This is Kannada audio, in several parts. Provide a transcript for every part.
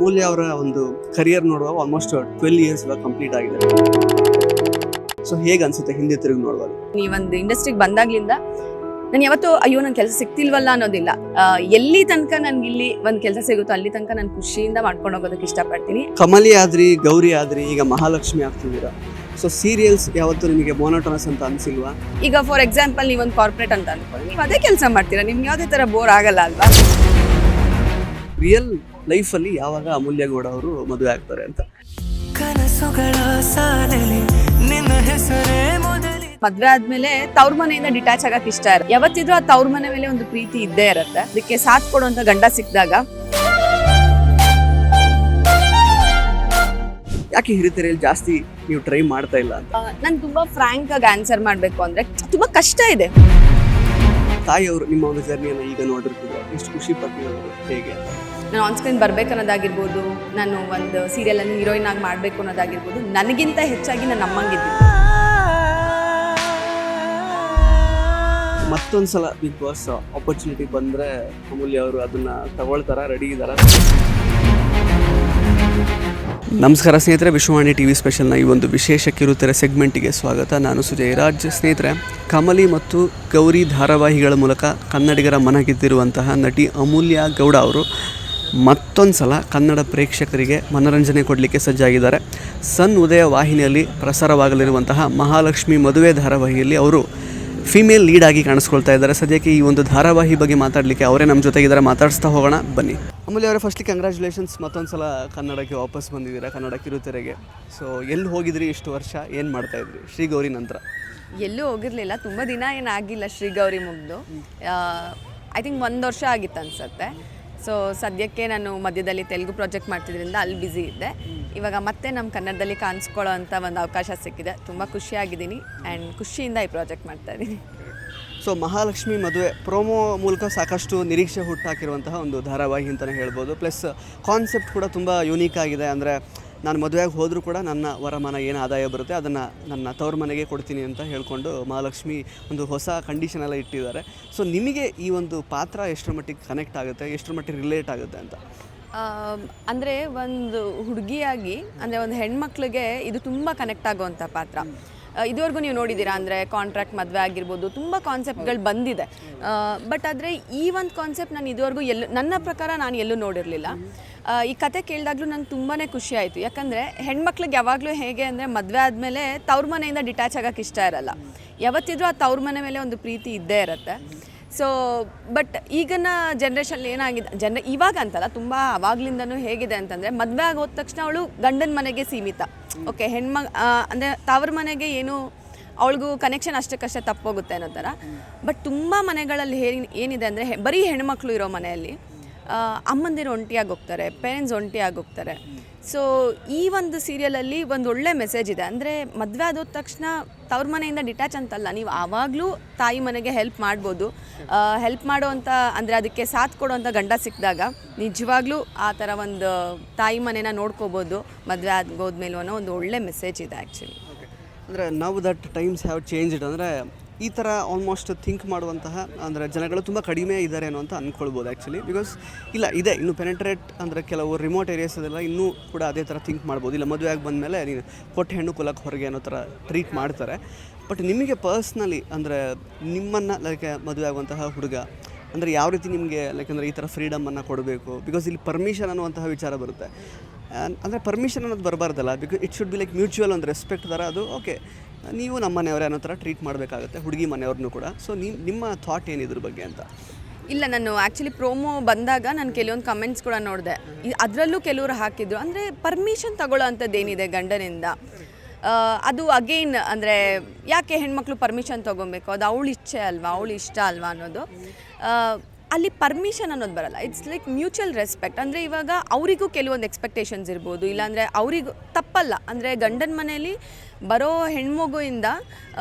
ಅಮೂಲ್ಯ ಅವರ ಒಂದು ಕರಿಯರ್ ನೋಡುವಾಗ ಆಲ್ಮೋಸ್ಟ್ 12 ಇಯರ್ಸ್ ಇವಾಗ ಕಂಪ್ಲೀಟ್ ಆಗಿದೆ. ಸೊ ಹೇಗೆ ಅನ್ಸುತ್ತೆ ಹಿಂದೆ ತಿರುಗಿ ನೋಡುವಾಗ? ನೀವೊಂದು ಇಂಡಸ್ಟ್ರಿಗೆ ಬಂದಾಗ್ಲಿಂದ ನಾನು ಯಾವತ್ತೂ ಅಯ್ಯೋ ನನ್ನ ಕೆಲಸ ಸಿಗ್ತಿಲ್ವಲ್ಲ ಅನ್ನೋದಿಲ್ಲ. ಎಲ್ಲಿ ತನಕ ನನ್ಗೆ ಇಲ್ಲಿ ಒಂದು ಕೆಲಸ ಸಿಗುತ್ತೋ ಅಲ್ಲಿ ತನಕ ನಾನು ಖುಷಿಯಿಂದ ಮಾಡ್ಕೊಂಡು ಹೋಗೋದಕ್ಕೆ ಇಷ್ಟಪಡ್ತೀನಿ. ಕಮಲಿ ಆದ್ರಿ, ಗೌರಿ ಆದ್ರಿ, ಈಗ ಮಹಾಲಕ್ಷ್ಮಿ ಆಗ್ತಿದ್ದೀರಾ. ಸೊ ಸೀರಿಯಲ್ಸ್ ಯಾವತ್ತು ನಿಮಗೆ ಮೋನೋಟೋನಸ್ ಅಂತ ಅನ್ಸಿಲ್ವಾ? ಈಗ ಫಾರ್ ಎಕ್ಸಾಂಪಲ್ ನೀವೊಂದು ಕಾರ್ಪೊರೇಟ್ ಅಂತ ಅನ್ಕೊಳ್ಳಿ, ನೀವು ಅದೇ ಕೆಲಸ ಮಾಡ್ತೀರಾ, ನಿಮ್ಗೆ ಯಾವುದೇ ಥರ ಬೋರ್ ಆಗಲ್ಲ ಅಲ್ವಾ? ರಿಯಲ್ ಲೈಫಲ್ಲಿ ಯಾವಾಗ ಅಮೂಲ್ಯ ಗೌಡ ಅವರು ಮದುವೆ ಆಗ್ತಾರೆ ಅಂತ? ಮದ್ವೆ ಆದ್ಮೇಲೆ ತವ್ರ ಮನೆಯಿಂದ ಡಿಟ್ಯಾಚ್ ಆಗಕ್ ಇಷ್ಟ ಇರುತ್ತೆ. ಯಾವತ್ತಿದ್ರೂ ಆ ತವ್ರ ಮನೆ ಮೇಲೆ ಒಂದು ಪ್ರೀತಿ ಇದ್ದೇ ಇರುತ್ತೆ. ಅದಕ್ಕೆ ಸಾಥ್ ಕೊಡುವಂತ ಗಂಡ ಸಿಕ್ಕಿದಾಗ ಯಾಕೆ ಹಿರಿತೆರೆಯಲ್ಲಿ ಜಾಸ್ತಿ ನೀವು ಟ್ರೈ ಮಾಡ್ತಾ ಇಲ್ಲ ಅಂತ? ನಾನು ತುಂಬಾ ಫ್ರಾಂಕ್ ಆಗಿ ಆನ್ಸರ್ ಮಾಡ್ಬೇಕು ಅಂದ್ರೆ ತುಂಬಾ ಕಷ್ಟ ಇದೆ. ತಾಯಿಯವರು ನಿಮ್ಮ ಒಂದು ಜರ್ನಿಯನ್ನು ಈಗ ನೋಡಿರ್ತಿದ್ರು, ಎಷ್ಟು ಖುಷಿ ಪಡ್ತಿದ್ರು ಹೇಗೆ? ನಾನು ಆನ್ ಸ್ಕ್ರೀನ್ ಬರ್ಬೇಕನ್ನೋದಾಗಿರ್ಬೋದು, ನಾನು ಒಂದು ಸೀರಿಯಲ್ ಅನ್ನು ಹೀರೋಯಿನ್ ಆಗಿ ಮಾಡ್ಬೇಕು ಅನ್ನೋದಾಗಿರ್ಬೋದು, ನನಗಿಂತ ಹೆಚ್ಚಾಗಿ ನನ್ನ ಅಮ್ಮಂಗಿದ್ದೀನಿ. ಮತ್ತೊಂದ್ಸಲ ಬಿಗ್ ಬಾಸ್ ಆಪರ್ಚುನಿಟಿ ಬಂದ್ರೆ ಅಮೂಲ್ಯ ಅವರು ಅದನ್ನ ತಗೊಳ್ತಾರ, ರೆಡಿ ಇದಾರ? ನಮಸ್ಕಾರ ಸ್ನೇಹಿತರೆ, ವಿಶ್ವವಾಣಿ ಟಿವಿ ಸ್ಪೆಷಲ್ನ ಈ ಒಂದು ವಿಶೇಷ ಕಿರುತೆರೆ ಸೆಗ್ಮೆಂಟಿಗೆ ಸ್ವಾಗತ. ನಾನು ಸುಜಯ್ ರಾಜ್. ಸ್ನೇಹಿತರೆ, ಕಮಲಿ ಮತ್ತು ಗೌರಿ ಧಾರಾವಾಹಿಗಳ ಮೂಲಕ ಕನ್ನಡಿಗರ ಮನ ಗೆದ್ದಿರುವಂತಹ ನಟಿ ಅಮೂಲ್ಯ ಗೌಡ ಅವರು ಮತ್ತೊಂದು ಸಲ ಕನ್ನಡ ಪ್ರೇಕ್ಷಕರಿಗೆ ಮನರಂಜನೆ ಕೊಡಲಿಕ್ಕೆ ಸಜ್ಜಾಗಿದ್ದಾರೆ. ಸನ್ ಉದಯ ವಾಹಿನಿಯಲ್ಲಿ ಪ್ರಸಾರವಾಗಲಿರುವಂತಹ ಮಹಾಲಕ್ಷ್ಮಿ ಮದುವೆ ಧಾರಾವಾಹಿಯಲ್ಲಿ ಅವರು ಫಿಮೇಲ್ ಲೀಡ್ ಆಗಿ ಕಾಣಿಸ್ಕೊಳ್ತಾ ಇದ್ದಾರೆ. ಸದ್ಯಕ್ಕೆ ಈ ಒಂದು ಧಾರಾವಾಹಿ ಬಗ್ಗೆ ಮಾತಾಡಲಿಕ್ಕೆ ಅವರೇ ನಮ್ಮ ಜೊತೆಗಿದ್ದಾರೆ. ಮಾತಾಡಿಸ್ತಾ ಹೋಗೋಣ ಬನ್ನಿ. ಅಮೂಲ್ಯ ಅವರೇ, ಫಸ್ಟ್ಲಿ ಕಂಗ್ರ್ಯಾಚುಲೇಷನ್ಸ್, ಮತ್ತೊಂದು ಸಲ ಕನ್ನಡಕ್ಕೆ ವಾಪಸ್ ಬಂದಿದ್ದೀರಾ, ಕನ್ನಡ ಕಿರುತೆರೆಗೆ. ಸೊ ಎಲ್ಲಿ ಹೋಗಿದ್ರಿ ಇಷ್ಟು ವರ್ಷ, ಏನು ಮಾಡ್ತಾಯಿದ್ರಿ ಶ್ರೀಗೌರಿ ನಂತರ? ಎಲ್ಲೂ ಹೋಗಿರಲಿಲ್ಲ, ತುಂಬ ದಿನ ಏನಾಗಿಲ್ಲ ಶ್ರೀಗೌರಿ ಮುಗ್ದು. ಐ ಥಿಂಕ್ 1 ವರ್ಷ ಆಗಿತ್ತು ಅನಿಸುತ್ತೆ. ಸೊ ಸದ್ಯಕ್ಕೆ ನಾನು ಮಧ್ಯದಲ್ಲಿ ತೆಲುಗು ಪ್ರಾಜೆಕ್ಟ್ ಮಾಡ್ತಿದ್ರಿಂದ ಅಲ್ಲಿ ಬ್ಯುಸಿ ಇದ್ದೆ. ಇವಾಗ ಮತ್ತೆ ನಮ್ಮ ಕನ್ನಡದಲ್ಲಿ ಕಾಣಿಸ್ಕೊಳ್ಳೋ ಅಂಥ ಒಂದು ಅವಕಾಶ ಸಿಕ್ಕಿದೆ. ತುಂಬ ಖುಷಿಯಾಗಿದ್ದೀನಿ ಆ್ಯಂಡ್ ಖುಷಿಯಿಂದ ಈ ಪ್ರಾಜೆಕ್ಟ್ ಮಾಡ್ತಾಯಿದ್ದೀನಿ. ಸೊ ಮಹಾಲಕ್ಷ್ಮಿ ಮದುವೆ ಪ್ರೋಮೋ ಮೂಲಕ ಸಾಕಷ್ಟು ನಿರೀಕ್ಷೆ ಹುಟ್ಟಾಕಿರುವಂತಹ ಒಂದು ಧಾರಾವಾಹಿ ಅಂತಲೇ ಹೇಳ್ಬೋದು. ಪ್ಲಸ್ ಕಾನ್ಸೆಪ್ಟ್ ಕೂಡ ತುಂಬ ಯೂನೀಕ್ ಆಗಿದೆ. ಅಂದರೆ ನಾನು ಮದುವೆಗೆ ಹೋದರೂ ಕೂಡ ನನ್ನ ವರಮಾನ ಏನು ಆದಾಯ ಬರುತ್ತೆ ಅದನ್ನು ನನ್ನ ತವ್ರ ಮನೆಗೆ ಕೊಡ್ತೀನಿ ಅಂತ ಹೇಳ್ಕೊಂಡು ಮಹಾಲಕ್ಷ್ಮಿ ಒಂದು ಹೊಸ ಕಂಡೀಷನ್ ಎಲ್ಲ ಇಟ್ಟಿದ್ದಾರೆ. ಸೊ ನಿಮಗೆ ಈ ಒಂದು ಪಾತ್ರ ಎಷ್ಟರ ಮಟ್ಟಿಗೆ ಕನೆಕ್ಟ್ ಆಗುತ್ತೆ, ಎಷ್ಟರ ಮಟ್ಟಿಗೆ ರಿಲೇಟ್ ಆಗುತ್ತೆ ಅಂತ? ಅಂದರೆ ಒಂದು ಹುಡುಗಿಯಾಗಿ, ಅಂದರೆ ಒಂದು ಹೆಣ್ಮಕ್ಳಿಗೆ ಇದು ತುಂಬ ಕನೆಕ್ಟ್ ಆಗುವಂಥ ಪಾತ್ರ. ಇದುವರೆಗೂ ನೀವು ನೋಡಿದ್ದೀರಾ, ಅಂದರೆ ಕಾಂಟ್ರಾಕ್ಟ್ ಮದುವೆ ಆಗಿರ್ಬೋದು, ತುಂಬ ಕಾನ್ಸೆಪ್ಟ್ಗಳು ಬಂದಿದೆ. ಬಟ್ ಆದರೆ ಈ ಒಂದು ಕಾನ್ಸೆಪ್ಟ್ ನಾನು ಇದುವರೆಗೂ ನನ್ನ ಪ್ರಕಾರ ನಾನು ಎಲ್ಲೂ ನೋಡಿರಲಿಲ್ಲ. ಈ ಕತೆ ಕೇಳಿದಾಗಲೂ ನಂಗೆ ತುಂಬಾ ಖುಷಿ ಆಯಿತು. ಯಾಕಂದರೆ ಹೆಣ್ಮಕ್ಳಿಗೆ ಯಾವಾಗಲೂ ಹೇಗೆ ಅಂದರೆ ಮದುವೆ ಆದಮೇಲೆ ತವ್ರ ಮನೆಯಿಂದ ಡಿಟ್ಯಾಚ್ ಆಗೋಕ್ಕೆ ಇಷ್ಟ ಇರಲ್ಲ. ಯಾವತ್ತಿದ್ರೂ ಆ ತವ್ರ ಮನೆ ಮೇಲೆ ಒಂದು ಪ್ರೀತಿ ಇದ್ದೇ ಇರುತ್ತೆ. ಸೊ ಬಟ್ ಈಗಿನ ಜನ್ರೇಷನ್ ಏನಾಗಿದೆ, ಇವಾಗ ಅಂತಲ್ಲ, ತುಂಬ ಆವಾಗ್ಲಿಂದನೂ ಹೇಗಿದೆ ಅಂತಂದರೆ ಮದುವೆ ಆಗಿ ಹೋದ ತಕ್ಷಣ ಅವಳು ಗಂಡನ ಮನೆಗೆ ಸೀಮಿತ. ಓಕೆ, ಅಂದರೆ ತವ್ರ ಮನೆಗೆ ಏನು ಅವಳಿಗೂ ಕನೆಕ್ಷನ್ ಅಷ್ಟಕ್ಕಷ್ಟೇ ತಪ್ಪೋಗುತ್ತೆ ಅನ್ನೋ ಥರ. ಬಟ್ ತುಂಬ ಮನೆಗಳಲ್ಲಿ ಏನಿದೆ ಅಂದರೆ ಬರೀ ಹೆಣ್ಮಕ್ಳು ಇರೋ ಮನೆಯಲ್ಲಿ ಅಮ್ಮಂದಿರು ಒಂಟಿಯಾಗಿ ಹೋಗ್ತಾರೆ, ಪೇರೆಂಟ್ಸ್ ಒಂಟಿಯಾಗಿ ಹೋಗ್ತಾರೆ. ಸೊ ಈ ಒಂದು ಸೀರಿಯಲಲ್ಲಿ ಒಂದು ಒಳ್ಳೆ ಮೆಸೇಜ್ ಇದೆ. ಅಂದರೆ ಮದುವೆ ಆದೋದ ತಕ್ಷಣ ತವ್ರ ಮನೆಯಿಂದ ಡಿಟ್ಯಾಚ್ ಅಂತಲ್ಲ, ನೀವು ಆವಾಗಲೂ ತಾಯಿ ಮನೆಗೆ ಹೆಲ್ಪ್ ಮಾಡ್ಬೋದು. ಹೆಲ್ಪ್ ಮಾಡೋವಂಥ, ಅಂದರೆ ಅದಕ್ಕೆ ಸಾಥ್ ಕೊಡುವಂಥ ಗಂಡ ಸಿಕ್ಕಿದಾಗ ನಿಜವಾಗ್ಲೂ ಆ ಥರ ಒಂದು ತಾಯಿ ಮನೆನ ನೋಡ್ಕೋಬೋದು ಮದುವೆ ಆಗೋದ್ಮೇಲೂ ಅನ್ನೋ ಒಂದು ಒಳ್ಳೆ ಮೆಸೇಜ್ ಇದೆ ಆ್ಯಕ್ಚುಲಿ. ಅಂದರೆ now that times have changed. ಅಂದರೆ ಈ ಥರ ಆಲ್ಮೋಸ್ಟ್ ಥಿಂಕ್ ಮಾಡುವಂತಹ ಅಂದರೆ ಜನಗಳು ತುಂಬ ಕಡಿಮೆ ಇದ್ದಾರೆ ಅನ್ನೋ ಅಂತ ಅಂದ್ಕೊಳ್ಬೋದು ಆ್ಯಕ್ಚುಲಿ. ಬಿಕಾಸ್ ಇಲ್ಲ ಇದೆ, ಇನ್ನು ಪೆನೆಟ್ರೇಟ್ ಅಂದರೆ ಕೆಲವು ರಿಮೋಟ್ ಏರಿಯಾಸ್ ಅದೆಲ್ಲ ಇನ್ನೂ ಕೂಡ ಅದೇ ಥರ ಥಿಂಕ್ ಮಾಡ್ಬೋದು. ಇಲ್ಲ ಮದುವೆ ಆಗಿ ಬಂದಮೇಲೆ ನೀನು ಕೊಟ್ಟು ಹೆಣ್ಣು ಕುಲಕ್ಕೆ ಹೊರಗೆ ಅನ್ನೋ ಥರ ಟ್ರೀಟ್ ಮಾಡ್ತಾರೆ. ಬಟ್ ನಿಮಗೆ ಪರ್ಸ್ನಲಿ ಅಂದರೆ ನಿಮ್ಮನ್ನು ಲೈಕ್ ಮದುವೆ ಆಗುವಂತಹ ಹುಡುಗ ಅಂದರೆ ಯಾವ ರೀತಿ ನಿಮಗೆ ಲೈಕ್ ಅಂದರೆ ಈ ಥರ ಫ್ರೀಡಮನ್ನು ಕೊಡಬೇಕು? ಬಿಕಾಸ್ ಇಲ್ಲಿ ಪರ್ಮಿಷನ್ ಅನ್ನುವಂತಹ ವಿಚಾರ ಬರುತ್ತೆ. ಅಂದರೆ ಪರ್ಮಿಷನ್ ಅನ್ನೋದು ಬರಬಾರ್ದಲ್ಲ, because it should be like mutual ಒಂದು ರೆಸ್ಪೆಕ್ಟ್ ಥರ. ಅದು ಓಕೆ, ನೀವು ನಮ್ಮ ಮನೆಯವರೇ ಅನ್ನೋ ಥರ ಟ್ರೀಟ್ ಮಾಡಬೇಕಾಗುತ್ತೆ, ಹುಡುಗಿ ಮನೆಯವ್ರನ್ನೂ ಕೂಡ. ಸೊ ನಿಮ್ಮ ಥಾಟ್ ಏನಿದ್ರ ಬಗ್ಗೆ ಅಂತ? ಇಲ್ಲ, ನಾನು ಆ್ಯಕ್ಚುಲಿ ಪ್ರೋಮೋ ಬಂದಾಗ ನಾನು ಕೆಲವೊಂದು ಕಮೆಂಟ್ಸ್ ಕೂಡ ನೋಡಿದೆ. ಅದರಲ್ಲೂ ಕೆಲವರು ಹಾಕಿದ್ರು, ಅಂದರೆ ಪರ್ಮಿಷನ್ ತಗೊಳ್ಳೋ ಅಂಥದ್ದೇನಿದೆ ಗಂಡನಿಂದ, ಅದು ಅಗೇನ್ ಅಂದರೆ ಯಾಕೆ ಹೆಣ್ಮಕ್ಳು ಪರ್ಮಿಷನ್ ತೊಗೊಬೇಕು, ಅದು ಅವಳ ಇಚ್ಛೆ ಅಲ್ವಾ, ಅವಳು ಇಷ್ಟ ಅಲ್ವಾ ಅನ್ನೋದು. ಅಲ್ಲಿ ಪರ್ಮಿಷನ್ ಅನ್ನೋದು ಬರಲ್ಲ, ಇಟ್ಸ್ ಲೈಕ್ ಮ್ಯೂಚುವಲ್ ರೆಸ್ಪೆಕ್ಟ್. ಅಂದರೆ ಇವಾಗ ಅವರಿಗೂ ಕೆಲವೊಂದು ಎಕ್ಸ್ಪೆಕ್ಟೇಷನ್ಸ್ ಇರ್ಬೋದು, ಇಲ್ಲಾಂದರೆ ಅವರಿಗೂ ತಪ್ಪಲ್ಲ. ಅಂದರೆ ಗಂಡನ ಮನೆಯಲ್ಲಿ ಬರೋ ಹೆಣ್ಮಗುವಿಂದ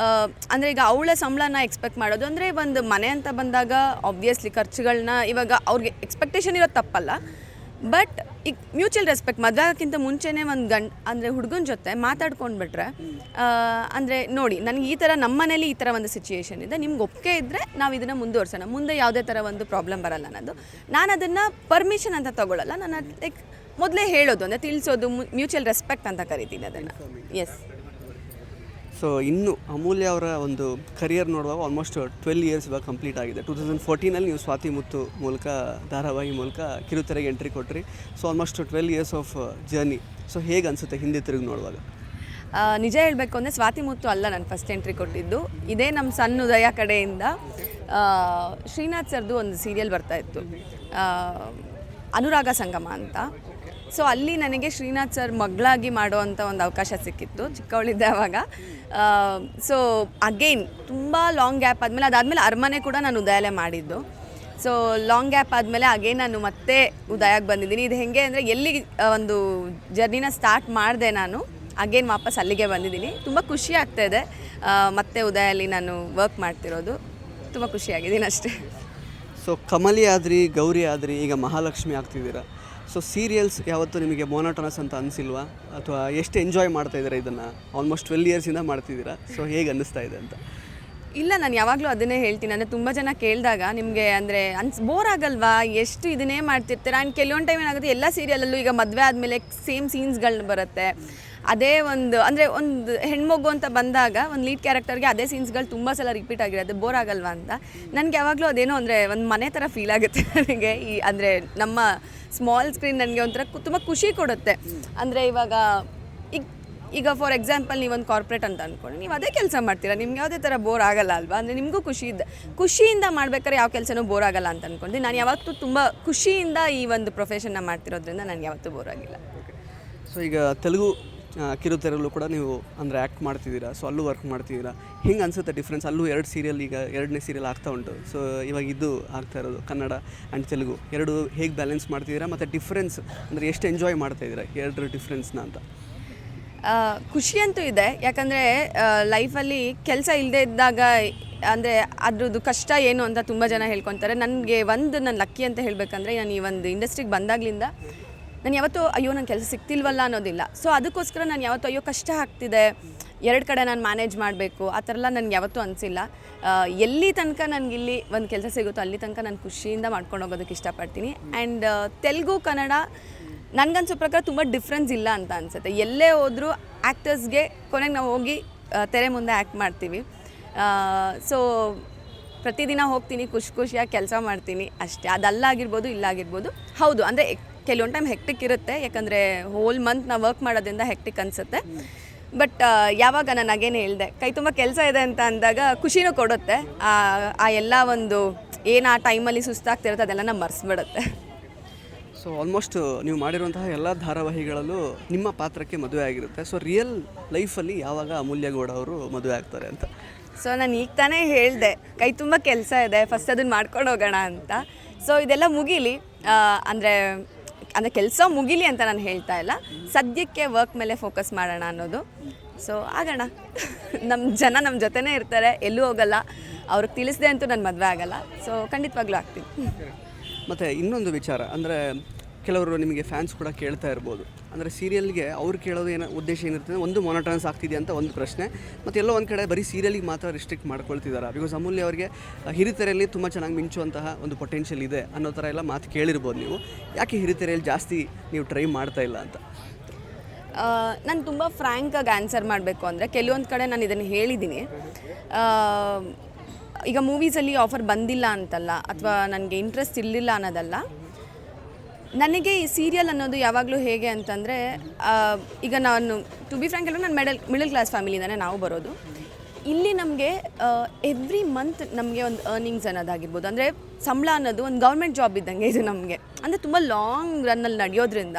ಅಂದರೆ ಈಗ ಅವಳ ಸಂಬಳನ ಎಕ್ಸ್ಪೆಕ್ಟ್ ಮಾಡೋದು, ಅಂದರೆ ಒಂದು ಮನೆ ಅಂತ ಬಂದಾಗ ಆಬ್ವಿಯಸ್ಲಿ ಖರ್ಚುಗಳನ್ನ ಇವಾಗ ಅವ್ರಿಗೆ ಎಕ್ಸ್ಪೆಕ್ಟೇಷನ್ ಇರೋದು ತಪ್ಪಲ್ಲ. ಬಟ್ ಈಗ ಮ್ಯೂಚುವಲ್ ರೆಸ್ಪೆಕ್ಟ್, ಮದುವೆ ಆಗೋಕ್ಕಿಂತ ಮುಂಚೆನೇ ಒಂದು ಅಂದರೆ ಹುಡುಗನ ಜೊತೆ ಮಾತಾಡ್ಕೊಂಡ್ಬಿಟ್ರೆ, ಅಂದರೆ ನೋಡಿ ನನಗೆ ಈ ಥರ ನಮ್ಮ ಮನೇಲಿ ಈ ಥರ ಒಂದು ಸಿಚುಯೇಷನ್ ಇದೆ, ನಿಮ್ಗೆ ಒಪ್ಪಿಗೆ ಇದ್ದರೆ ನಾವು ಇದನ್ನು ಮುಂದುವರ್ಸೋಣ, ಮುಂದೆ ಯಾವುದೇ ಥರ ಒಂದು ಪ್ರಾಬ್ಲಮ್ ಬರಲ್ಲ ಅನ್ನೋದು. ನಾನು ಅದನ್ನು ಪರ್ಮಿಷನ್ ಅಂತ ತೊಗೊಳ್ಳಲ್ಲ, ನಾನು ಲೈಕ್ ಮೊದಲೇ ಹೇಳೋದು, ಅಂದರೆ ತಿಳಿಸೋದು, ಮ್ಯೂಚುವಲ್ ರೆಸ್ಪೆಕ್ಟ್ ಅಂತ ಕರಿತೀನಿ ಅದನ್ನು. ಎಸ್. ಸೊ ಇನ್ನು ಅಮೂಲ್ಯ ಅವರ ಒಂದು ಕರಿಯರ್ ನೋಡುವಾಗ ಆಲ್ಮೋಸ್ಟ್ 12 ಇಯರ್ಸ್ ಇವಾಗ ಕಂಪ್ಲೀಟ್ ಆಗಿದೆ. 2014 ನೀವು ಸ್ವಾತಿ ಮುತ್ತು ಮೂಲಕ ಧಾರಾವಾಹಿ ಮೂಲಕ ಕಿರುತೆರೆಗೆ ಎಂಟ್ರಿ ಕೊಟ್ರಿ. So almost 12 years of journey. So ಹೇಗೆ ಅನಿಸುತ್ತೆ ಹಿಂದೆ ತಿರುಗಿ ನೋಡುವಾಗ? ನಿಜ ಹೇಳಬೇಕು ಅಂದರೆ ಸ್ವಾತಿ ಮುತ್ತು ಅಲ್ಲ ನಾನು ಫಸ್ಟ್ ಎಂಟ್ರಿ ಕೊಟ್ಟಿದ್ದು, ಇದೇ ನಮ್ಮ ಸಣ್ಣ ಉದಯ ಕಡೆಯಿಂದ ಶ್ರೀನಾಥ್ ಸರ್ದು ಒಂದು ಸೀರಿಯಲ್ ಬರ್ತಾಯಿತ್ತು, ಅನುರಾಗ ಸಂಗಮ ಅಂತ. ಸೊ ಅಲ್ಲಿ ನನಗೆ ಶ್ರೀನಾಥ್ ಸರ್ ಮಗಳಾಗಿ ಮಾಡುವಂಥ ಒಂದು ಅವಕಾಶ ಸಿಕ್ಕಿತ್ತು, ಚಿಕ್ಕವಳಿದ್ದೆ ಆವಾಗ. ಸೊ ಅಗೈನ್ ತುಂಬ ಲಾಂಗ್ ಗ್ಯಾಪ್ ಆದಮೇಲೆ, ಅದಾದಮೇಲೆ ಅರಮನೆ ಕೂಡ ನಾನು ಉದಯಲ್ಲೇ ಮಾಡಿದ್ದು. ಸೊ ಲಾಂಗ್ ಗ್ಯಾಪ್ ಆದಮೇಲೆ ಅಗೇನ್ ನಾನು ಮತ್ತೆ ಉದಯಕ್ಕೆ ಬಂದಿದ್ದೀನಿ. ಇದು ಹೇಗೆ ಅಂದರೆ ಎಲ್ಲಿ ಒಂದು ಜರ್ನಿನ ಸ್ಟಾರ್ಟ್ ಮಾಡಿದೆ ನಾನು, ಅಗೇನ್ ವಾಪಸ್ ಅಲ್ಲಿಗೆ ಬಂದಿದ್ದೀನಿ. ತುಂಬ ಖುಷಿ ಆಗ್ತಾಯಿದೆ ಮತ್ತೆ ಉದಯಲ್ಲಿ ನಾನು ವರ್ಕ್ ಮಾಡ್ತಿರೋದು. ತುಂಬ ಖುಷಿಯಾಗಿದ್ದೀನಿ ಅಷ್ಟೇ. ಸೊ ಕಮಲಿ ಆದ್ರಿ, ಗೌರಿ ಆದ್ರಿ, ಈಗ ಮಹಾಲಕ್ಷ್ಮಿ ಆಗ್ತಿದ್ದೀರಾ. ಸೊ ಸೀರಿಯಲ್ಸ್ ಯಾವತ್ತೂ ನಿಮಗೆ ಮೋನೋಟನಸ್ ಅಂತ ಅನಿಸಿಲ್ವಾ? ಅಥವಾ ಎಷ್ಟು ಎಂಜಾಯ್ ಮಾಡ್ತಾಯಿದ್ದೀರಾ ಇದನ್ನು? ಆಲ್ಮೋಸ್ಟ್ 12 ಇಯರ್ಸಿಂದ ಮಾಡ್ತಿದ್ದೀರಾ. ಸೊ ಹೇಗೆ ಅನ್ನಿಸ್ತಾ ಇದೆ ಅಂತ? ಇಲ್ಲ, ನಾನು ಯಾವಾಗಲೂ ಅದನ್ನೇ ಹೇಳ್ತೀನಿ. ಅಂದರೆ ತುಂಬ ಜನ ಕೇಳಿದಾಗ ನಿಮಗೆ ಅಂದರೆ ಬೋರ್ ಆಗಲ್ವಾ, ಎಷ್ಟು ಇದನ್ನೇ ಮಾಡ್ತಿರ್ತೀರ? ಆ್ಯಂಡ್ ಕೆಲವೊಂದು ಟೈಮ್ ಏನಾಗುತ್ತೆ, ಎಲ್ಲ ಸೀರಿಯಲಲ್ಲೂ ಈಗ ಮದುವೆ ಆದಮೇಲೆ ಸೇಮ್ ಸೀನ್ಸ್ಗಳು ಬರುತ್ತೆ. ಅದೇ ಒಂದು ಅಂದರೆ ಒಂದು ಹೆಣ್ಮಗು ಅಂತ ಬಂದಾಗ ಒಂದು ಲೀಡ್ ಕ್ಯಾರೆಕ್ಟರ್ಗೆ ಅದೇ ಸೀನ್ಸ್ಗಳು ತುಂಬ ಸಲ ರಿಪೀಟ್ ಆಗಿರುತ್ತೆ, ಬೋರ್ ಆಗಲ್ವಾ ಅಂತ. ನನಗೆ ಯಾವಾಗಲೂ ಅದೇನೋ ಅಂದರೆ ಒಂದು ಮನೆ ಥರ ಫೀಲ್ ಆಗುತ್ತೆ ನನಗೆ. ಈ ಅಂದರೆ ನಮ್ಮ ಸ್ಮಾಲ್ ಸ್ಕ್ರೀನ್ ನನಗೆ ಒಂಥರ ತುಂಬ ಖುಷಿ ಕೊಡುತ್ತೆ. ಅಂದರೆ ಇವಾಗ ಈಗ ಫಾರ್ ಎಕ್ಸಾಂಪಲ್ ನೀವೊಂದು ಕಾರ್ಪೊರೇಟ್ ಅಂತ ಅಂದ್ಕೊಂಡು ನೀವು ಅದೇ ಕೆಲಸ ಮಾಡ್ತೀರಾ, ನಿಮ್ಗೆ ಯಾವುದೇ ಥರ ಬೋರ್ ಆಗಲ್ಲ ಅಲ್ವಾ? ಅಂದರೆ ನಿಮಗೂ ಖುಷಿಯಿಂದ ಮಾಡ್ಬೇಕಾದ್ರೆ ಯಾವ ಕೆಲಸನೂ ಬೋರ್ ಆಗಲ್ಲ ಅಂತ ಅಂದ್ಕೊಂಡು ನಾನು ಯಾವತ್ತೂ ತುಂಬ ಖುಷಿಯಿಂದ ಈ ಒಂದು ಪ್ರೊಫೆಷನ್ನ ಮಾಡ್ತಿರೋದ್ರಿಂದ ನನಗೆ ಯಾವತ್ತೂ ಬೋರ್ ಆಗಿಲ್ಲ. ಸೊ ಈಗ ತೆಲುಗು ಕಿರುತೆರೆಯಲ್ಲೂ ಕೂಡ ನೀವು ಅಂದರೆ ಆ್ಯಕ್ಟ್ ಮಾಡ್ತಿದ್ದೀರಾ. ಸೊ ಅಲ್ಲೂ ವರ್ಕ್ ಮಾಡ್ತಿದ್ದೀರಾ. ಹಿಂಗೆ ಅನಿಸುತ್ತೆ ಡಿಫ್ರೆನ್ಸ್? ಅಲ್ಲೂ 2 ಸೀರಿಯಲ್, ಈಗ 2ನೇ ಸೀರಿಯಲ್ ಆಗ್ತಾ ಉಂಟು. ಸೊ ಇವಾಗ ಇದು ಆಗ್ತಾ ಇರೋದು ಕನ್ನಡ ಆ್ಯಂಡ್ ತೆಲುಗು ಎರಡು ಹೇಗೆ ಬ್ಯಾಲೆನ್ಸ್ ಮಾಡ್ತಿದ್ದೀರಾ? ಮತ್ತು ಡಿಫ್ರೆನ್ಸ್ ಅಂದರೆ ಎಷ್ಟು ಎಂಜಾಯ್ ಮಾಡ್ತಾಯಿದ್ದೀರಾ 2 ಡಿಫ್ರೆನ್ಸ್ನ ಅಂತ? ಖುಷಿ ಅಂತೂ ಇದೆ, ಯಾಕಂದರೆ ಲೈಫಲ್ಲಿ ಕೆಲಸ ಇಲ್ಲದೆ ಇದ್ದಾಗ ಅಂದರೆ ಅದ್ರದ್ದು ಕಷ್ಟ ಏನು ಅಂತ ತುಂಬ ಜನ ಹೇಳ್ಕೊತಾರೆ. ನನಗೆ ನನ್ನ ಲಕ್ಕಿ ಅಂತ ಹೇಳಬೇಕಂದ್ರೆ, ನಾನು ಈ ಒಂದು ಇಂಡಸ್ಟ್ರಿಗೆ ಬಂದಾಗಲಿಂದ ನಾನು ಯಾವತ್ತೂ ಅಯ್ಯೋ ನನ್ನ ಕೆಲಸ ಸಿಗ್ತಿಲ್ವಲ್ಲ ಅನ್ನೋದಿಲ್ಲ. ಸೊ ಅದಕ್ಕೋಸ್ಕರ ನಾನು ಯಾವತ್ತೂ ಅಯ್ಯೋ ಕಷ್ಟ ಆಗ್ತಿದೆ, 2 ಕಡೆ ನಾನು ಮ್ಯಾನೇಜ್ ಮಾಡಬೇಕು, ಆ ಥರ ಎಲ್ಲ ನನಗೆ ಯಾವತ್ತೂ ಅನಿಸಿಲ್ಲ. ಎಲ್ಲಿ ತನಕ ನನಗಿಲ್ಲಿ ಒಂದು ಕೆಲಸ ಸಿಗುತ್ತೋ ಅಲ್ಲಿ ತನಕ ನಾನು ಖುಷಿಯಿಂದ ಮಾಡ್ಕೊಂಡು ಹೋಗೋದಕ್ಕೆ ಇಷ್ಟಪಡ್ತೀನಿ. ಆ್ಯಂಡ್ ತೆಲುಗು ಕನ್ನಡ ನನಗನ್ಸೋ ಪ್ರಕಾರ ತುಂಬ ಡಿಫ್ರೆನ್ಸ್ ಇಲ್ಲ ಅಂತ ಅನಿಸುತ್ತೆ. ಎಲ್ಲೇ ಹೋದರೂ ಆ್ಯಕ್ಟರ್ಸ್ಗೆ ಕೊನೆಗೆ ನಾವು ಹೋಗಿ ತೆರೆ ಮುಂದೆ ಆ್ಯಕ್ಟ್ ಮಾಡ್ತೀವಿ. ಸೊ ಪ್ರತಿದಿನ ಹೋಗ್ತೀನಿ, ಖುಷಿಯಾಗಿ ಕೆಲಸ ಮಾಡ್ತೀನಿ ಅಷ್ಟೇ. ಅದಲ್ಲಾಗಿರ್ಬೋದು, ಇಲ್ಲಾಗಿರ್ಬೋದು. ಹೌದು, ಅಂದರೆ ಕೆಲವೊಂದು ಟೈಮ್ ಹೆಕ್ಟಿಕ್ ಇರುತ್ತೆ, ಯಾಕಂದರೆ ಹೋಲ್ ಮಂತ್ ನಾವು ವರ್ಕ್ ಮಾಡೋದ್ರಿಂದ ಹೆಕ್ಟಿಕ್ ಅನಿಸುತ್ತೆ. ಬಟ್ ಯಾವಾಗ ನಾನು ಅಗೇನೆ ಹೇಳಿದೆ, ಕೈ ತುಂಬ ಕೆಲಸ ಇದೆ ಅಂತ ಅಂದಾಗ ಖುಷಿನೂ ಕೊಡುತ್ತೆ. ಆ ಎಲ್ಲ ಒಂದು ಏನು ಆ ಟೈಮಲ್ಲಿ ಸುಸ್ತಾಗ್ತಿರುತ್ತೆ ಅದೆಲ್ಲ ಮರೆಸ್ಬಿಡುತ್ತೆ. ಸೊ ಆಲ್ಮೋಸ್ಟ್ ನೀವು ಮಾಡಿರುವಂತಹ ಎಲ್ಲ ಧಾರಾವಾಹಿಗಳಲ್ಲೂ ನಿಮ್ಮ ಪಾತ್ರಕ್ಕೆ ಮದುವೆ ಆಗಿರುತ್ತೆ. ಸೊ ರಿಯಲ್ ಲೈಫಲ್ಲಿ ಯಾವಾಗ ಅಮೂಲ್ಯ ಗೌಡ ಅವರು ಮದುವೆ ಆಗ್ತಾರೆ ಅಂತ? ಸೊ ನಾನು ಈಗ ತಾನೇ ಹೇಳಿದೆ, ಕೈ ತುಂಬ ಕೆಲಸ ಇದೆ, ಫಸ್ಟ್ ಅದನ್ನು ಮಾಡ್ಕೊಂಡು ಹೋಗೋಣ ಅಂತ. ಸೊ ಇದೆಲ್ಲ ಮುಗೀಲಿ, ಅಂದರೆ ಕೆಲಸ ಮುಗೀಲಿ ಅಂತ ನಾನು ಹೇಳ್ತಾ ಇಲ್ಲ, ಸದ್ಯಕ್ಕೆ ವರ್ಕ್ ಮೇಲೆ ಫೋಕಸ್ ಮಾಡೋಣ ಅನ್ನೋದು. ಸೊ ಆಗೋಣ, ನಮ್ಮ ಜೊತೆನೇ ಇರ್ತಾರೆ, ಎಲ್ಲೂ ಹೋಗಲ್ಲ. ಅವ್ರಿಗೆ ತಿಳಿಸ್ದೆ ಅಂತೂ ನಾನು ಮದುವೆ ಆಗಲ್ಲ. ಸೊ ಖಂಡಿತವಾಗ್ಲೂ ಆಗ್ತೀನಿ. ಮತ್ತು ಇನ್ನೊಂದು ವಿಚಾರ ಅಂದರೆ, ಕೆಲವರು ನಿಮಗೆ ಫ್ಯಾನ್ಸ್ ಕೂಡ ಕೇಳ್ತಾ ಇರ್ಬೋದು, ಅಂದರೆ ಸೀರಿಯಲ್ಗೆ ಅವ್ರು ಕೇಳೋದು ಏನೋ ಉದ್ದೇಶ ಏನಿರ್ತದೆ, ಒಂದು ಮೊನೋಟನಸ್ ಆಗ್ತಿದೆ ಅಂತ ಒಂದು ಪ್ರಶ್ನೆ, ಮತ್ತು ಎಲ್ಲೋ ಒಂದು ಕಡೆ ಬರೀ ಸೀರಿಯಲಿಗೆ ಮಾತ್ರ ರಿಸ್ಟ್ರಿಕ್ಟ್ ಮಾಡ್ಕೊಳ್ತಿದ್ದಾರೆ. ಬಿಕಾಸ್ ಅಮೂಲ್ಯ ಅವರಿಗೆ ಹಿರಿತೆರೆಯಲ್ಲಿ ತುಂಬ ಚೆನ್ನಾಗಿ ಮಿಂಚುವಂತಹ ಒಂದು ಪೊಟೆನ್ಷಿಯಲ್ ಇದೆ ಅನ್ನೋ ಥರ ಎಲ್ಲ ಮಾತು ಕೇಳಿರ್ಬೋದು ನೀವು. ಯಾಕೆ ಹಿರಿತೆರೆಯಲ್ಲಿ ಜಾಸ್ತಿ ನೀವು ಟ್ರೈ ಮಾಡ್ತಾ ಇಲ್ಲ ಅಂತ? ನಾನು ತುಂಬ ಫ್ರ್ಯಾಂಕಾಗಿ ಆನ್ಸರ್ ಮಾಡಬೇಕು ಅಂದರೆ, ಕೆಲವೊಂದು ಕಡೆ ನಾನು ಇದನ್ನು ಹೇಳಿದ್ದೀನಿ. ಈಗ ಮೂವೀಸಲ್ಲಿ ಆಫರ್ ಬಂದಿಲ್ಲ ಅಂತಲ್ಲ, ಅಥವಾ ನನಗೆ ಇಂಟ್ರೆಸ್ಟ್ ಇರಲಿಲ್ಲ ಅನ್ನೋದಲ್ಲ. ನನಗೆ ಈ ಸೀರಿಯಲ್ ಅನ್ನೋದು ಯಾವಾಗಲೂ ಹೇಗೆ ಅಂತಂದರೆ, ಈಗ ನಾನು ಟು ಬಿ ಫ್ರ್ಯಾಂಕ್ ಹೇಳಿದ್ರೆ ನಾನು ಮಿಡಲ್ ಕ್ಲಾಸ್ ಫ್ಯಾಮಿಲಿಂದನೇ ನಾವು ಬರೋದು. ಇಲ್ಲಿ ನಮಗೆ ಎವ್ರಿ ಮಂತ್ ನಮಗೆ ಒಂದು ಅರ್ನಿಂಗ್ಸ್ ಅನ್ನೋದಾಗಿರ್ಬೋದು, ಅಂದರೆ ಸಂಬಳ ಅನ್ನೋದು ಒಂದು ಗೌರ್ಮೆಂಟ್ ಜಾಬ್ ಇದ್ದಂಗೆ ಇದು ನಮಗೆ. ಅಂದರೆ ತುಂಬ ಲಾಂಗ್ ರನ್ನಲ್ಲಿ ನಡೆಯೋದ್ರಿಂದ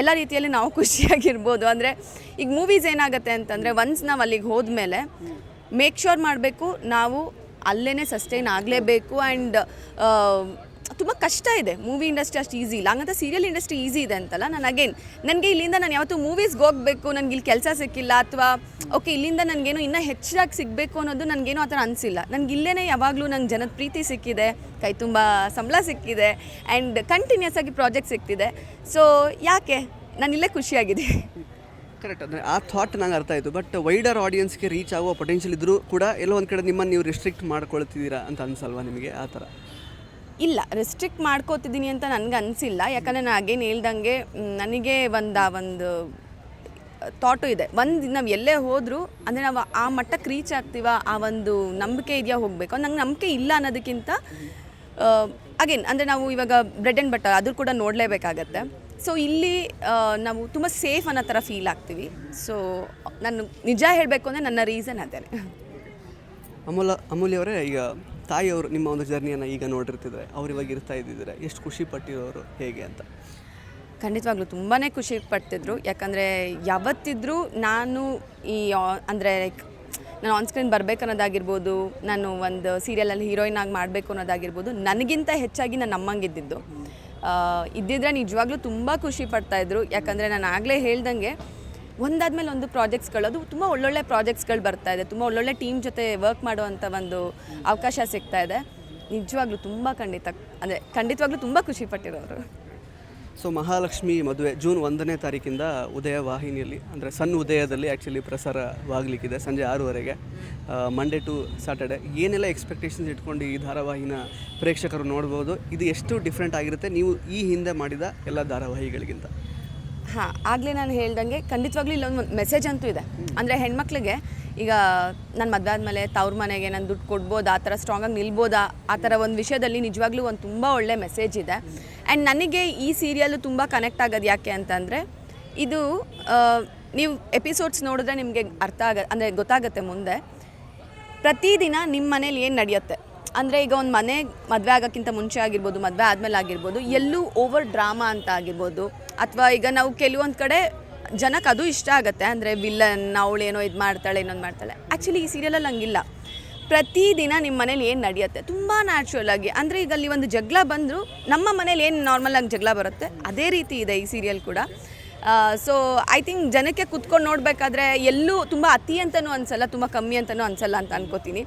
ಎಲ್ಲ ರೀತಿಯಲ್ಲಿ ನಾವು ಖುಷಿಯಾಗಿರ್ಬೋದು. ಅಂದರೆ ಈಗ ಮೂವೀಸ್ ಏನಾಗುತ್ತೆ ಅಂತಂದರೆ, ಒನ್ಸ್ ನಾವು ಅಲ್ಲಿಗೆ ಹೋದ್ಮೇಲೆ ಮೇಕ್ ಶ್ಯೂರ್ ಮಾಡಬೇಕು ನಾವು ಅಲ್ಲೇ ಸಸ್ಟೈನ್ ಆಗಲೇಬೇಕು. ಆ್ಯಂಡ್ ತುಂಬ ಕಷ್ಟ ಇದೆ, ಮೂವಿ ಇಂಡಸ್ಟ್ರಿ ಅಷ್ಟು ಈಸಿ ಇಲ್ಲ. ಹಂಗಂತ ಸೀರಿಯಲ್ ಇಂಡಸ್ಟ್ರಿ ಈಸಿ ಇದೆ ಅಂತಲ್ಲ. ನನಗೆ ಇಲ್ಲಿಂದ ನಾನು ಯಾವತ್ತೂ ಮೂವೀಸ್ಗೆ ಹೋಗಬೇಕು, ನನಗೆ ಇಲ್ಲಿ ಕೆಲಸ ಸಿಕ್ಕಿಲ್ಲ, ಅಥವಾ ಓಕೆ ಇಲ್ಲಿಂದ ನನಗೇನು ಇನ್ನೂ ಹೆಚ್ಚಾಗಿ ಸಿಗಬೇಕು ಅನ್ನೋದು ನನಗೇನು ಆ ಥರ ಅನಿಸಿಲ್ಲ. ನನಗೆ ಇಲ್ಲೇ ಯಾವಾಗಲೂ ನಂಗೆ ಜನದ ಪ್ರೀತಿ ಸಿಕ್ಕಿದೆ, ಕೈ ತುಂಬ ಸಂಬಳ ಸಿಕ್ಕಿದೆ, ಆ್ಯಂಡ್ ಕಂಟಿನ್ಯೂಸ್ ಆಗಿ ಪ್ರಾಜೆಕ್ಟ್ ಸಿಗ್ತಿದೆ. ಸೊ ಯಾಕೆ ನಾನು ಇಲ್ಲೇ ಖುಷಿಯಾಗಿದ್ದೀನಿ. ಕರೆಕ್ಟ್, ಅಂದರೆ ಆ ಥಾಟ್ ನಂಗೆ ಅರ್ಥ ಆಯಿತು. ಬಟ್ ವೈಡರ್ ಆಡಿಯನ್ಸ್ಗೆ ರೀಚ್ ಆಗುವ ಪೊಟೆನ್ಷಿಯಲ್ ಇದ್ದರೂ ಕೂಡ ಎಲ್ಲೋ ಒಂದು ಕಡೆ ನಿಮ್ಮನ್ನು ನೀವು ರಿಸ್ಟ್ರಿಕ್ಟ್ ಮಾಡ್ಕೊಳ್ತಿದ್ದೀರಾ ಅಂತ ಅನ್ಸಲ್ವಾ ನಿಮಗೆ ಆ ಥರ? ಇಲ್ಲ ರೆಸ್ಟ್ರಿಕ್ಟ್ ಮಾಡ್ಕೋತಿದ್ದೀನಿ ಅಂತ ನನಗೆ ಅನಿಸಿಲ್ಲ. ಯಾಕಂದರೆ ನಾನು ಅಗೇನ್ ಹೇಳ್ದಂಗೆ ನನಗೆ ಒಂದು ಥಾಟು ಇದೆ. ನಾವು ಎಲ್ಲೇ ಹೋದರೂ ಅಂದರೆ ನಾವು ಆ ಮಟ್ಟಕ್ಕೆ ರೀಚ್ ಆಗ್ತೀವ, ಆ ಒಂದು ನಂಬಿಕೆ ಇದೆಯಾ ಹೋಗಬೇಕು. ನಂಗೆ ನಂಬಿಕೆ ಇಲ್ಲ ಅನ್ನೋದಕ್ಕಿಂತ ಅಗೇನ್ ಅಂದರೆ ನಾವು ಇವಾಗ ಬ್ರೆಡ್ ಆ್ಯಂಡ್ ಬಟರ್ ಅದು ಕೂಡ ನೋಡಲೇಬೇಕಾಗತ್ತೆ. ಸೊ ಇಲ್ಲಿ ನಾವು ತುಂಬ ಸೇಫ್ ಅನ್ನೋ ಥರ ಫೀಲ್ ಆಗ್ತೀವಿ. ಸೊ ನಾನು ನಿಜ ಹೇಳಬೇಕು ಅಂದರೆ ನನ್ನ ರೀಸನ್ ಅದೇ. ಅಮೂಲ್ಯ ಅವರೇ, ಈಗ ತಾಯಿಯವರು ನಿಮ್ಮ ಒಂದು ಜರ್ನಿಯನ್ನು ಈಗ ನೋಡಿರ್ತಿದ್ರೆ, ಅವ್ರು ಇವಾಗ ಇರ್ತಾ ಇದ್ದಿದ್ರೆ ಎಷ್ಟು ಖುಷಿ ಪಟ್ಟಿರೋರು ಹೇಗೆ ಅಂತ? ಖಂಡಿತವಾಗ್ಲೂ ತುಂಬಾ ಖುಷಿ ಪಡ್ತಿದ್ರು. ಯಾಕಂದರೆ ಯಾವತ್ತಿದ್ರೂ ನಾನು ಅಂದರೆ ನಾನು ಆನ್ ಸ್ಕ್ರೀನ್ ಬರಬೇಕು ಅನ್ನೋದಾಗಿರ್ಬೋದು, ನಾನು ಒಂದು ಸೀರಿಯಲಲ್ಲಿ ಹೀರೋಯಿನ್ ಆಗಿ ಮಾಡಬೇಕು ಅನ್ನೋದಾಗಿರ್ಬೋದು, ನನಗಿಂತ ಹೆಚ್ಚಾಗಿ ನನ್ನ ಅಮ್ಮಂಗಿದ್ದಿದ್ದು ಇದ್ದಿದ್ರೆ ನಿಜವಾಗ್ಲೂ ತುಂಬ ಖುಷಿ ಪಡ್ತಾಯಿದ್ರು. ಯಾಕಂದರೆ ನಾನು ಆಗಲೇ ಹೇಳ್ದಂಗೆ ಒಂದಾದ್ಮೇಲೆ ಒಂದು ಪ್ರಾಜೆಕ್ಟ್ಸ್ಗಳು, ಅದು ತುಂಬ ಒಳ್ಳೊಳ್ಳೆ ಪ್ರಾಜೆಕ್ಟ್ಸ್ಗಳು ಬರ್ತಾಯಿದೆ, ತುಂಬ ಒಳ್ಳೊಳ್ಳೆ ಟೀಮ್ ಜೊತೆ ವರ್ಕ್ ಮಾಡುವಂಥ ಒಂದು ಅವಕಾಶ ಸಿಗ್ತಾಯಿದೆ. ನಿಜವಾಗ್ಲೂ ತುಂಬ ಖಂಡಿತವಾಗ್ಲೂ ತುಂಬ ಖುಷಿ ಪಟ್ಟಿರೋರು. ಸೊ ಮಹಾಲಕ್ಷ್ಮಿ ಮದುವೆ ಜೂನ್ 1ನೇ ತಾರೀಕಿಂದ ಉದಯ ವಾಹಿನಿಯಲ್ಲಿ ಅಂದರೆ ಸಣ್ಣ ಉದಯದಲ್ಲಿ ಆ್ಯಕ್ಚುಲಿ ಪ್ರಸಾರವಾಗಲಿಕ್ಕಿದೆ ಸಂಜೆ 6ವರೆಗೆ, ಮಂಡೇ ಟು ಸ್ಯಾಟರ್ಡೆ. ಏನೆಲ್ಲ ಎಕ್ಸ್ಪೆಕ್ಟೇಷನ್ಸ್ ಇಟ್ಕೊಂಡು ಈ ಧಾರಾವಾಹಿನ ಪ್ರೇಕ್ಷಕರು ನೋಡ್ಬೋದು? ಇದು ಎಷ್ಟು ಡಿಫ್ರೆಂಟ್ ಆಗಿರುತ್ತೆ ನೀವು ಈ ಹಿಂದೆ ಮಾಡಿದ ಎಲ್ಲ ಧಾರಾವಾಹಿಗಳಿಗಿಂತ? ಆಗಲೇ ನಾನು ಹೇಳ್ದಂಗೆ ಖಂಡಿತವಾಗ್ಲೂ ಇಲ್ಲೊಂದು ಮೆಸೇಜ್ ಅಂತೂ ಇದೆ. ಅಂದರೆ ಹೆಣ್ಮಕ್ಳಿಗೆ ಈಗ ನಾನು ಮದುವೆ ಆದಮೇಲೆ ತವ್ರ ಮನೆಗೆ ನಾನು ದುಡ್ಡು ಕೊಡ್ಬೋದಾ, ಆ ಥರ ಸ್ಟ್ರಾಂಗಾಗಿ ನಿಲ್ಬೋದಾ, ಆ ಥರ ಒಂದು ವಿಷಯದಲ್ಲಿ ನಿಜವಾಗ್ಲೂ ಒಂದು ತುಂಬ ಒಳ್ಳೆ ಮೆಸೇಜ್ ಇದೆ. ಆ್ಯಂಡ್ ನನಗೆ ಈ ಸೀರಿಯಲ್ಲು ತುಂಬ ಕನೆಕ್ಟ್ ಆಗೋದು ಯಾಕೆ ಅಂತಂದರೆ, ಇದು ನೀವು ಎಪಿಸೋಡ್ಸ್ ನೋಡಿದ್ರೆ ನಿಮಗೆ ಅಂದರೆ ಗೊತ್ತಾಗುತ್ತೆ ಮುಂದೆ ಪ್ರತಿದಿನ ನಿಮ್ಮ ಮನೇಲಿ ಏನು ನಡೆಯುತ್ತೆ. ಅಂದರೆ ಈಗ ಒಂದು ಮದುವೆ ಆಗೋಕ್ಕಿಂತ ಮುಂಚೆ ಆಗಿರ್ಬೋದು, ಮದುವೆ ಆದಮೇಲೆ ಆಗಿರ್ಬೋದು, ಎಲ್ಲೂ ಓವರ್ ಡ್ರಾಮಾ ಅಂತ ಆಗಿರ್ಬೋದು, ಅಥವಾ ಈಗ ನಾವು ಕೆಲವೊಂದು ಕಡೆ ಜನಕ್ಕೆ ಅದು ಇಷ್ಟ ಆಗುತ್ತೆ, ಅಂದರೆ ವಿಲ್ಲನ್ ಅವಳು ಏನೋ ಇದು ಮಾಡ್ತಾಳೆ ಇನ್ನೊಂದು ಮಾಡ್ತಾಳೆ. ಆ್ಯಕ್ಚುಲಿ ಈ ಸೀರಿಯಲಲ್ಲಿ ಹಂಗಿಲ್ಲ. ಪ್ರತಿದಿನ ನಿಮ್ಮ ಮನೇಲಿ ಏನು ನಡೆಯುತ್ತೆ ತುಂಬ ನ್ಯಾಚುರಲ್ ಆಗಿ. ಅಂದರೆ ಈಗ ಅಲ್ಲಿ ಒಂದು ಜಗಳ ಬಂದರೂ ನಮ್ಮ ಮನೇಲಿ ಏನು ನಾರ್ಮಲಾಗಿ ಜಗಳ ಬರುತ್ತೆ ಅದೇ ರೀತಿ ಇದೆ ಈ ಸೀರಿಯಲ್ ಕೂಡ. ಸೊ ಐ ಥಿಂಕ್ ಜನಕ್ಕೆ ಕುತ್ಕೊಂಡು ನೋಡಬೇಕಾದ್ರೆ ಎಲ್ಲೂ ತುಂಬ ಅತಿ ಅಂತಲೂ ಅನಿಸಲ್ಲ, ತುಂಬ ಕಮ್ಮಿ ಅಂತಲೂ ಅನಿಸಲ್ಲ ಅಂತ ಅನ್ಕೋತೀನಿ.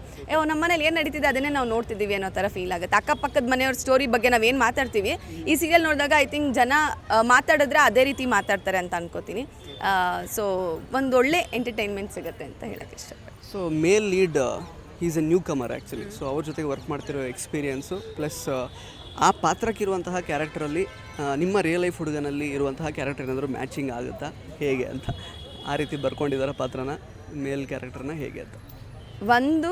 ನಮ್ಮ ಮನೇಲಿ ಏನು ನಡೀತಿದೆ ಅದನ್ನೇ ನಾವು ನೋಡ್ತಿದ್ದೀವಿ ಅನ್ನೋ ಥರ ಫೀಲ್ ಆಗುತ್ತೆ. ಅಕ್ಕಪಕ್ಕದ ಮನೆಯವ್ರ ಸ್ಟೋರಿ ಬಗ್ಗೆ ನಾವೇನು ಮಾತಾಡ್ತೀವಿ ಈ ಸೀರಿಯಲ್ ನೋಡಿದಾಗ ಐ ಥಿಂಕ್ ಜನ ಮಾತಾಡಿದ್ರೆ ಅದೇ ರೀತಿ ಮಾತಾಡ್ತಾರೆ ಅಂತ ಅನ್ಕೋತೀನಿ. ಸೊ ಒಂದು ಒಳ್ಳೆ ಎಂಟರ್ಟೈನ್ಮೆಂಟ್ ಸಿಗುತ್ತೆ ಅಂತ ಹೇಳೋಕ್ಕೆ ಇಷ್ಟಪಡ್ತೀನಿ. So mail lead is A new Qamar actually. So ಅವ್ರ ಜೊತೆಗೆ ವರ್ಕ್ ಮಾಡ್ತಿರೋ ಎಕ್ಸ್ಪೀರಿಯೆನ್ಸು ಪ್ಲಸ್ ಆ ಪಾತ್ರಕ್ಕಿರುವಂತಹ ಕ್ಯಾರೆಕ್ಟರಲ್ಲಿ ನಿಮ್ಮ ರಿಯಲ್ ಲೈಫ್ ಹುಡುಗನಲ್ಲಿ ಇರುವಂತಹ ಕ್ಯಾರೆಕ್ಟರ್ ಏನಾದರೂ ಮ್ಯಾಚಿಂಗ್ ಆಗುತ್ತಾ ಹೇಗೆ ಅಂತ? ಆ ರೀತಿ ಬರ್ಕೊಂಡಿದ್ದಾರೆ ಪಾತ್ರನ, ಮೇಲ್ ಕ್ಯಾರೆಕ್ಟರ್ನ ಹೇಗೆ ಅಂತ? ಒಂದು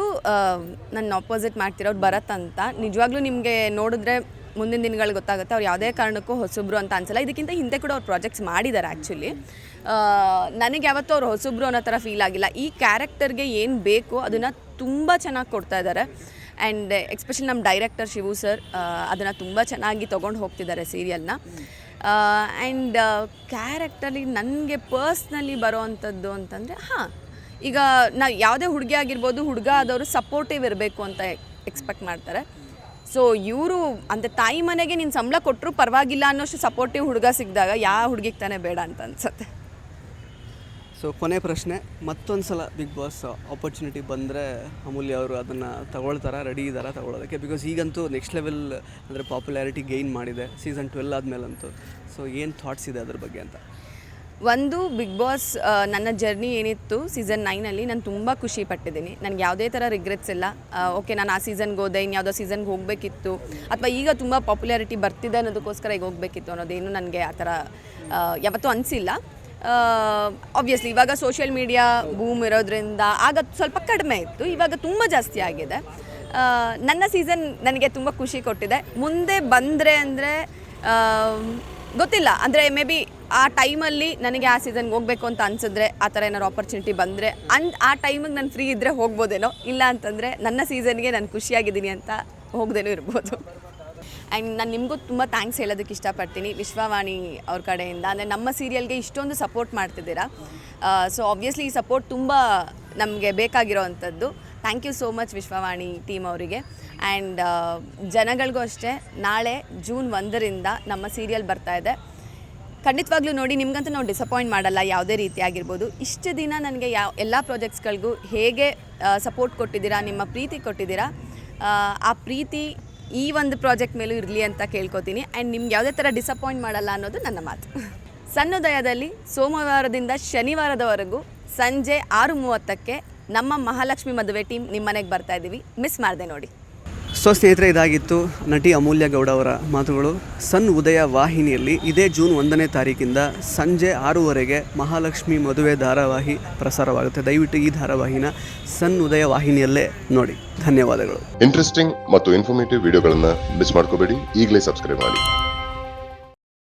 ನನ್ನ ಆಪೋಸಿಟ್ ಮಾಡ್ತಿರೋರು ಭರತ್ ಅಂತ. ನಿಜವಾಗ್ಲೂ ನಿಮಗೆ ನೋಡಿದ್ರೆ ಮುಂದಿನ ದಿನಗಳು ಗೊತ್ತಾಗುತ್ತೆ ಅವ್ರು ಯಾವುದೇ ಕಾರಣಕ್ಕೂ ಹೊಸಬ್ರು ಅಂತ ಅನ್ಸಲ್ಲ. ಇದಕ್ಕಿಂತ ಹಿಂದೆ ಕೂಡ ಅವ್ರು ಪ್ರಾಜೆಕ್ಟ್ಸ್ ಮಾಡಿದ್ದಾರೆ ಆ್ಯಕ್ಚುಲಿ. ನನಗೆ ಯಾವತ್ತೂ ಅವ್ರು ಹೊಸಬ್ರು ಅನ್ನೋ ಥರ ಫೀಲ್ ಆಗಿಲ್ಲ. ಈ ಕ್ಯಾರೆಕ್ಟರ್ಗೆ ಏನು ಬೇಕು ಅದನ್ನು ತುಂಬ ಚೆನ್ನಾಗಿ ಕೊಡ್ತಾ ಇದ್ದಾರೆ. ಆ್ಯಂಡ್ ಎಸ್ಪೆಷಲಿ ನಮ್ಮ ಡೈರೆಕ್ಟರ್ ಶಿವು ಸರ್ ಅದನ್ನು ತುಂಬ ಚೆನ್ನಾಗಿ ತೊಗೊಂಡು ಹೋಗ್ತಿದ್ದಾರೆ ಸೀರಿಯಲ್ನ. ಆ್ಯಂಡ್ ಕ್ಯಾರೆಕ್ಟರ್ಲಿ ನನಗೆ ಪರ್ಸ್ನಲಿ ಬರೋ ಅಂಥದ್ದು ಅಂತಂದರೆ ಈಗ ನಾವು ಯಾವುದೇ ಹುಡುಗಿ ಆಗಿರ್ಬೋದು, ಹುಡುಗ ಆದವರು ಸಪೋರ್ಟಿವ್ ಇರಬೇಕು ಅಂತ ಎಕ್ಸ್ಪೆಕ್ಟ್ ಮಾಡ್ತಾರೆ. ಸೊ ಇವರು ಅಂದರೆ ತಾಯಿ ಮನೆಗೆ ನೀನು ಸಂಬಳ ಕೊಟ್ಟರು ಪರವಾಗಿಲ್ಲ ಅನ್ನೋಷ್ಟು ಸಪೋರ್ಟಿವ್ ಹುಡುಗ ಸಿಕ್ಕಿದಾಗ ಯಾವ ಹುಡುಗಿಗೆ ತಾನೇ ಬೇಡ ಅಂತ ಅನ್ಸುತ್ತೆ. ಸೊ ಕೊನೆ ಪ್ರಶ್ನೆ, ಮತ್ತೊಂದು ಸಲ ಬಿಗ್ ಬಾಸ್ ಆಪರ್ಚುನಿಟಿ ಬಂದರೆ ಅಮೂಲ್ಯ ಅವರು ಅದನ್ನು ತಗೊಳ್ತಾರಾ, ರೆಡಿ ಇದ್ದಾರಾ ತಗೊಳ್ಳೋದಕ್ಕೆ? ಬಿಕಾಸ್ ಈಗಂತೂ ನೆಕ್ಸ್ಟ್ ಲೆವೆಲ್ ಅಂದರೆ ಪಾಪ್ಯುಲಾರಿಟಿ ಗೈನ್ ಮಾಡಿದೆ ಸೀಸನ್ 12 ಆದಮೇಲಂತೂ. ಸೊ ಏನು ಥಾಟ್ಸ್ ಇದೆ ಅದ್ರ ಬಗ್ಗೆ ಅಂತ? ಒಂದು ಬಿಗ್ ಬಾಸ್ ನನ್ನ ಜರ್ನಿ ಏನಿತ್ತು ಸೀಸನ್ 9ಅಲ್ಲಿ ನಾನು ತುಂಬ ಖುಷಿ ಪಟ್ಟಿದ್ದೀನಿ. ನನಗೆ ಯಾವುದೇ ಥರ ರಿಗ್ರೆಟ್ಸ್ ಇಲ್ಲ. ಓಕೆ ನಾನು ಆ ಸೀಸನ್ಗೆ ಹೋದೆ, ಇನ್ಯಾವುದೋ ಸೀಸನ್ಗೆ ಹೋಗಬೇಕಿತ್ತು, ಅಥವಾ ಈಗ ತುಂಬ ಪಾಪ್ಯುಲಾರಿಟಿ ಬರ್ತಿದೆ ಅನ್ನೋದಕ್ಕೋಸ್ಕರ ಈಗ ಹೋಗಬೇಕಿತ್ತು ಅನ್ನೋದೇನು ನನಗೆ ಆ ಥರ ಯಾವತ್ತೂ ಅನಿಸಿಲ್ಲ. ಆಬ್ವಿಯಸ್ಲಿ ಇವಾಗ ಸೋಷಿಯಲ್ ಮೀಡಿಯಾ ಬೂಮ್ ಇರೋದ್ರಿಂದ ಆಗ ಸ್ವಲ್ಪ ಕಡಿಮೆ ಇತ್ತು, ಇವಾಗ ತುಂಬ ಜಾಸ್ತಿ ಆಗಿದೆ. ನನ್ನ ಸೀಸನ್ ನನಗೆ ತುಂಬ ಖುಷಿ ಕೊಟ್ಟಿದೆ. ಮುಂದೆ ಬಂದರೆ ಅಂದರೆ ಗೊತ್ತಿಲ್ಲ, ಅಂದರೆ ಮೇ ಬಿ ಆ ಟೈಮಲ್ಲಿ ನನಗೆ ಆ ಸೀಸನ್ಗೆ ಹೋಗಬೇಕು ಅಂತ ಅನಿಸಿದ್ರೆ, ಆ ಥರ ಏನಾದ್ರು ಆಪರ್ಚುನಿಟಿ ಬಂದರೆ ಆ ಟೈಮಿಗೆ ನಾನು ಫ್ರೀ ಇದ್ದರೆ ಹೋಗ್ಬೋದೇನೋ, ಇಲ್ಲ ಅಂತಂದರೆ ನನ್ನ ಸೀಸನ್ಗೆ ನಾನು ಖುಷಿಯಾಗಿದ್ದೀನಿ ಅಂತ ಹೋಗ್ದೇನೋ ಇರ್ಬೋದು. ಆ್ಯಂಡ್ ನಾನು ನಿಮಗೂ ತುಂಬ ಥ್ಯಾಂಕ್ಸ್ ಹೇಳೋದಕ್ಕೆ ಇಷ್ಟಪಡ್ತೀನಿ ವಿಶ್ವವಾಣಿ ಅವ್ರ ಕಡೆಯಿಂದ. ಅಂದರೆ ನಮ್ಮ ಸೀರಿಯಲ್ಗೆ ಇಷ್ಟೊಂದು ಸಪೋರ್ಟ್ ಮಾಡ್ತಿದ್ದೀರಾ. ಸೊ ಆಬ್ವಿಯಸ್ಲಿ ಈ ಸಪೋರ್ಟ್ ತುಂಬ ನಮಗೆ ಬೇಕಾಗಿರೋ ಅಂಥದ್ದು. Thank you so much Vishwavani team ಅವರಿಗೆ. ಆ್ಯಂಡ್ ಜನಗಳಿಗೂ ಅಷ್ಟೇ, ನಾಳೆ ಜೂನ್ 1ರಿಂದ ನಮ್ಮ ಸೀರಿಯಲ್ ಬರ್ತಾಯಿದೆ. ಖಂಡಿತವಾಗ್ಲೂ ನೋಡಿ, ನಿಮ್ಗಂತೂ ನಾವು ಡಿಸಪಾಯಿಂಟ್ ಮಾಡಲ್ಲ ಯಾವುದೇ ರೀತಿ ಆಗಿರ್ಬೋದು. ಇಷ್ಟು ದಿನ ನನಗೆ ಎಲ್ಲ ಪ್ರಾಜೆಕ್ಟ್ಸ್ಗಳಿಗೂ ಹೇಗೆ ಸಪೋರ್ಟ್ ಕೊಟ್ಟಿದ್ದೀರಾ, ನಿಮ್ಮ ಪ್ರೀತಿ ಕೊಟ್ಟಿದ್ದೀರಾ, ಆ ಪ್ರೀತಿ ಈ ಒಂದು ಪ್ರಾಜೆಕ್ಟ್ ಮೇಲೂ ಇರಲಿ ಅಂತ ಕೇಳ್ಕೊತೀನಿ. ಆ್ಯಂಡ್ ನಿಮ್ಗೆ ಯಾವುದೇ ಥರ ಡಿಸಪಾಯಿಂಟ್ ಮಾಡಲ್ಲ ಅನ್ನೋದು ನನ್ನ ಮಾತು. ಸಣ್ಣೋದಯದಲ್ಲಿ ಸೋಮವಾರದಿಂದ ಶನಿವಾರದವರೆಗೂ ಸಂಜೆ 6:30ಕ್ಕೆ ನಮ್ಮ ಮಹಾಲಕ್ಷ್ಮಿ ಮದುವೆ ಟೀಮ್ ನಿಮ್ಮ ಮನೆಗೆ ಬರ್ತಾ ಇದ್ದೀವಿ. ಮಿಸ್ ಮಾಡಿದೆ ನೋಡಿ. ಸೊ ಸ್ನೇಹಿತರೆ, ಇದಾಗಿತ್ತು ನಟಿ ಅಮೂಲ್ಯ ಗೌಡ ಅವರ ಮಾತುಗಳು. ಸನ್ ಉದಯ ವಾಹಿನಿಯಲ್ಲಿ ಇದೇ ಜೂನ್ 1ನೇ ತಾರೀಕಿಂದ ಸಂಜೆ 6:30ಗೆ ಮಹಾಲಕ್ಷ್ಮಿ ಮದುವೆ ಧಾರಾವಾಹಿ ಪ್ರಸಾರವಾಗುತ್ತೆ. ದಯವಿಟ್ಟು ಈ ಧಾರಾವಾಹಿನ ಸನ್ ಉದಯ ವಾಹಿನಿಯಲ್ಲೇ ನೋಡಿ. ಧನ್ಯವಾದಗಳು. ಇಂಟ್ರೆಸ್ಟಿಂಗ್ ಮತ್ತು ಇನ್ಫಾರ್ಮೇಟಿವ್ ವಿಡಿಯೋಗಳನ್ನು ಮಿಸ್ ಮಾಡ್ಕೋಬೇಡಿ. ಈಗಲೇ ಸಬ್ಸ್ಕ್ರೈಬ್ ಮಾಡಿ.